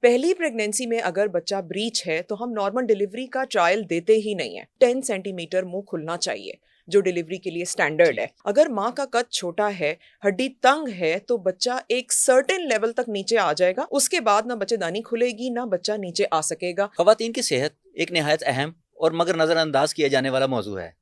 पहली प्रेगनेंसी में अगर बच्चा ब्रीच है तो हम नॉर्मल डिलीवरी का ट्रायल देते ही नहीं है। 10 सेंटीमीटर मुंह खुलना चाहिए जो डिलीवरी के लिए स्टैंडर्ड है। अगर माँ का कद छोटा है, हड्डी तंग है, तो बच्चा एक सर्टेन लेवल तक नीचे आ जाएगा। उसके बाद ना बच्चेदानी खुलेगी ना बच्चा नीचे आ सकेगा। खवातीन की सेहत एक निहायत अहम और मगर नज़रअंदाज किया जाने वाला मौजू है।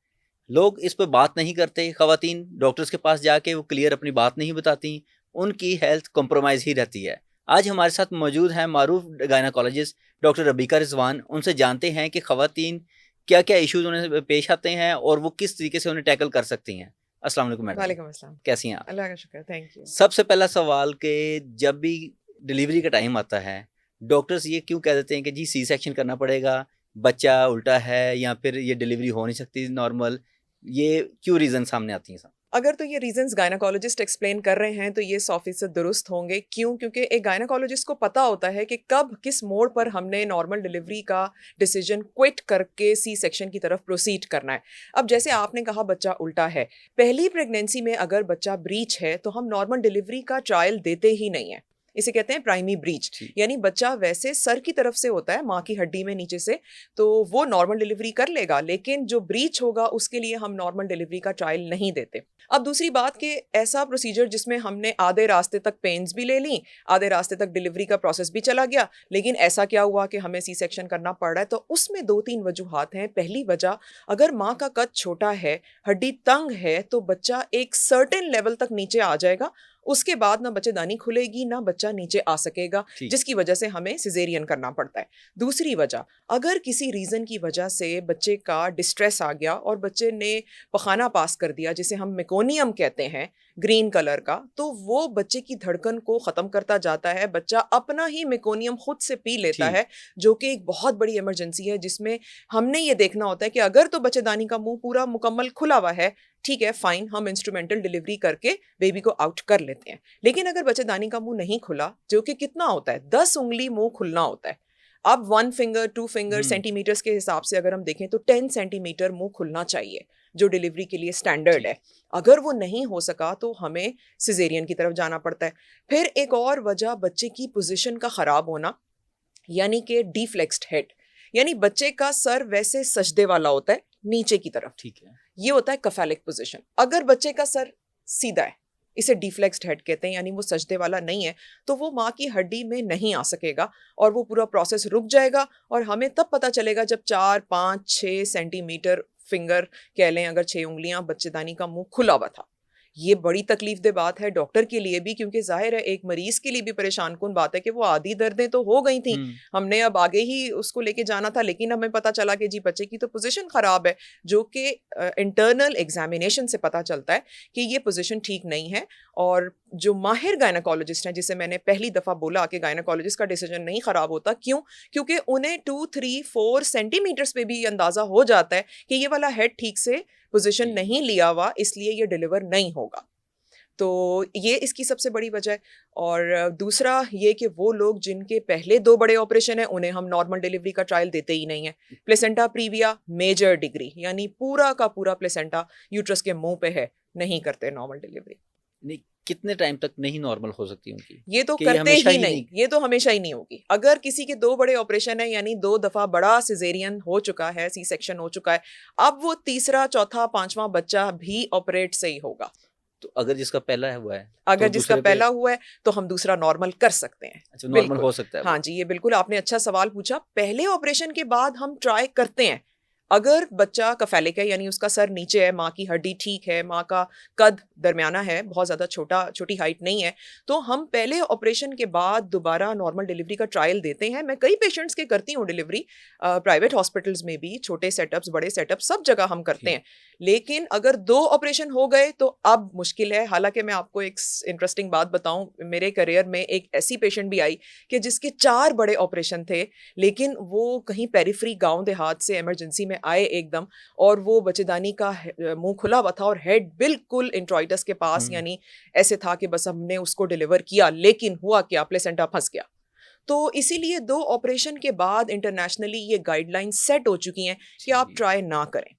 लोग इस पर बात नहीं करते। खवातीन डॉक्टर्स के पास जाके वो क्लियर अपनी बात नहीं बताती, उनकी हेल्थ कॉम्प्रोमाइज़ ही रहती है। आज हमारे साथ मौजूद हैं मारूफ गायनाकोलॉजिस्ट डॉक्टर रबीका रिजवान। उनसे जानते हैं कि खवातीन क्या क्या इश्यूज उन्हें पेश आते हैं और वो किस तरीके से उन्हें टैकल कर सकती हैं। अस्सलाम वालेकुम मैडम। वालेकुम अस्सलाम। कैसी हैं आप? अल्लाह का शुक्र, थैंक यू। सबसे पहला सवाल कि जब भी डिलीवरी का टाइम आता है, डॉक्टर्स ये क्यों कह देते हैं कि जी सी सेक्शन करना पड़ेगा, बच्चा उल्टा है या फिर ये डिलीवरी हो नहीं सकती नॉर्मल, ये क्यों रीजन सामने आती हैं साहब? अगर तो ये रीजंस गायनाकोलॉजिस्ट एक्सप्लेन कर रहे हैं तो ये 100% दुरुस्त होंगे। क्यों? क्योंकि एक गायनाकोलॉजिस्ट को पता होता है कि कब किस मोड़ पर हमने नॉर्मल डिलीवरी का डिसीजन क्विट करके सी सेक्शन की तरफ प्रोसीड करना है। अब जैसे आपने कहा बच्चा उल्टा है, पहली प्रेगनेंसी में अगर बच्चा ब्रीच है तो हम नॉर्मल डिलीवरी का ट्रायल देते ही नहीं है। इसे कहते हैं प्राइमरी ब्रीच, यानी बच्चा वैसे सर की तरफ से होता है, माँ की हड्डी में नीचे से, तो वो नॉर्मल डिलीवरी कर लेगा, लेकिन जो ब्रीच होगा उसके लिए हम नॉर्मल डिलीवरी का ट्रायल नहीं देते। अब दूसरी बात कि ऐसा प्रोसीजर जिसमें हमने आधे रास्ते तक पेन्स भी ले ली, आधे रास्ते तक डिलीवरी का प्रोसेस भी चला गया, लेकिन ऐसा क्या हुआ कि हमें सी सेक्शन करना पड़ रहा है, तो उसमें 2-3 वजूहात हैं। पहली वजह, अगर माँ का कद छोटा है, हड्डी तंग है, तो बच्चा एक सर्टेन लेवल तक नीचे आ जाएगा। उसके बाद ना बच्चेदानी खुलेगी ना बच्चा नीचे आ सकेगा, जिसकी वजह से हमें सिजेरियन करना पड़ता है। दूसरी वजह, अगर किसी रीजन की वजह से बच्चे का डिस्ट्रेस आ गया और बच्चे ने पखाना पास कर दिया, जिसे हम मेकोनियम कहते हैं, ग्रीन कलर का, तो वो बच्चे की धड़कन को ख़त्म करता जाता है। बच्चा अपना ही मेकोनियम खुद से पी लेता है, जो कि एक बहुत बड़ी इमरजेंसी है, जिसमें हमने ये देखना होता है कि अगर तो बच्चेदानी का मुंह पूरा मुकम्मल खुला हुआ है, ठीक है, फाइन, हम इंस्ट्रूमेंटल डिलीवरी करके बेबी को आउट कर लेते हैं। लेकिन अगर बच्चेदानी का मुंह नहीं खुला, जो कि कितना होता है, 10 उंगली मुंह खुलना होता है। अब 1 फिंगर 2 फिंगर सेंटीमीटर्स के हिसाब से अगर हम देखें तो 10 सेंटीमीटर मुंह खुलना चाहिए, जो डिलीवरी के लिए स्टैंडर्ड है। अगर वो नहीं हो सका तो हमें सिजेरियन की तरफ जाना पड़ता है। फिर एक और वजह, बच्चे की पोजीशन का खराब होना, यानी कि डिफ्लेक्स्ड हेड, यानी बच्चे का सर वैसे सजदे वाला होता है नीचे की तरफ, ठीक है, ये होता है कफेलिक पोजीशन। अगर बच्चे का सर सीधा है, इसे डिफ्लेक्स्ड हेड कहते हैं, यानी वो सजदे वाला नहीं है, तो वो माँ की हड्डी में नहीं आ सकेगा और वो पूरा प्रोसेस रुक जाएगा। और हमें तब पता चलेगा जब 4, 5, 6 सेंटीमीटर, फिंगर कह लें अगर 6 उंगलियां, बच्चेदानी का मुंह खुला हुआ था। ये बड़ी तकलीफदेह बात है डॉक्टर के लिए भी, क्योंकि जाहिर है एक मरीज के लिए भी परेशान कुन बात है कि वो आधी दर्दें तो हो गई थी, हमने अब आगे ही उसको लेके जाना था, लेकिन हमें पता चला कि जी बच्चे की तो पोजीशन खराब है, जो कि इंटरनल एग्जामिनेशन से पता चलता है कि ये पोजीशन ठीक नहीं है। और जो माहिर गायनाकोलॉजिस्ट हैं, जिसे मैंने पहली दफ़ा बोला कि गायनाकोलॉजिस्ट का डिसीजन नहीं ख़राब होता, क्यों? क्योंकि उन्हें 2, 3, 4 सेंटीमीटर्स पे भी अंदाज़ा हो जाता है कि ये वाला हेड ठीक से पोजीशन नहीं लिया हुआ, इसलिए ये डिलीवर नहीं होगा। तो ये इसकी सबसे बड़ी वजह है। और दूसरा ये कि वो लोग जिनके पहले 2 बड़े ऑपरेशन हैं, उन्हें हम नॉर्मल डिलीवरी का ट्रायल देते ही नहीं है। प्लेसेंटा प्रीविया मेजर डिग्री, यानी पूरा का पूरा प्लेसेंटा यूट्रस के मुंह पे है, नहीं करते नॉर्मल डिलीवरी। नहीं, कितने टाइम तक नहीं नॉर्मल हो सकती उनकी? ये तो करते ही नहीं, ये तो हमेशा ही नहीं होगी। अगर किसी के 2 बड़े ऑपरेशन है, यानी 2 दफा बड़ा सिजेरियन हो चुका है, सी सेक्शन हो चुका है, अब वो तीसरा, चौथा, 5वां बच्चा भी ऑपरेट से ही होगा। तो अगर जिसका पहला हुआ है, अगर तो जिसका पहला हुआ है तो हम दूसरा नॉर्मल कर सकते हैं। अच्छा, नॉर्मल हो सकता है। हाँ जी, ये बिल्कुल आपने अच्छा सवाल पूछा। पहले ऑपरेशन के बाद हम ट्राई करते हैं, अगर बच्चा कफेलिक है, यानी उसका सर नीचे है, माँ की हड्डी ठीक है, माँ का कद दरमियाना है, बहुत ज़्यादा छोटी हाइट नहीं है, तो हम पहले ऑपरेशन के बाद दोबारा नॉर्मल डिलीवरी का ट्रायल देते हैं। मैं कई पेशेंट्स के करती हूँ डिलीवरी, प्राइवेट हॉस्पिटल्स में भी, छोटे सेटअप्स, बड़े सेटअप, सब जगह हम करते हैं। लेकिन अगर 2 ऑपरेशन हो गए तो अब मुश्किल है। हालांकि मैं आपको एक इंटरेस्टिंग बात बताऊं, मेरे करियर में एक ऐसी पेशेंट भी आई कि जिसके 4 बड़े ऑपरेशन थे, लेकिन वो कहीं पेरिफेरी गांव देहात से इमरजेंसी में आए एकदम, और वो बच्चेदानी का मुंह खुला हुआ था और हेड बिल्कुल इंट्रोइटस के पास, यानी ऐसे था कि बस हमने उसको डिलीवर किया, लेकिन हुआ क्या, प्लेसेंटा फंस गया। तो इसीलिए 2 ऑपरेशन के बाद इंटरनेशनली ये गाइडलाइंस सेट हो चुकी हैं कि आप ट्राई ना करें।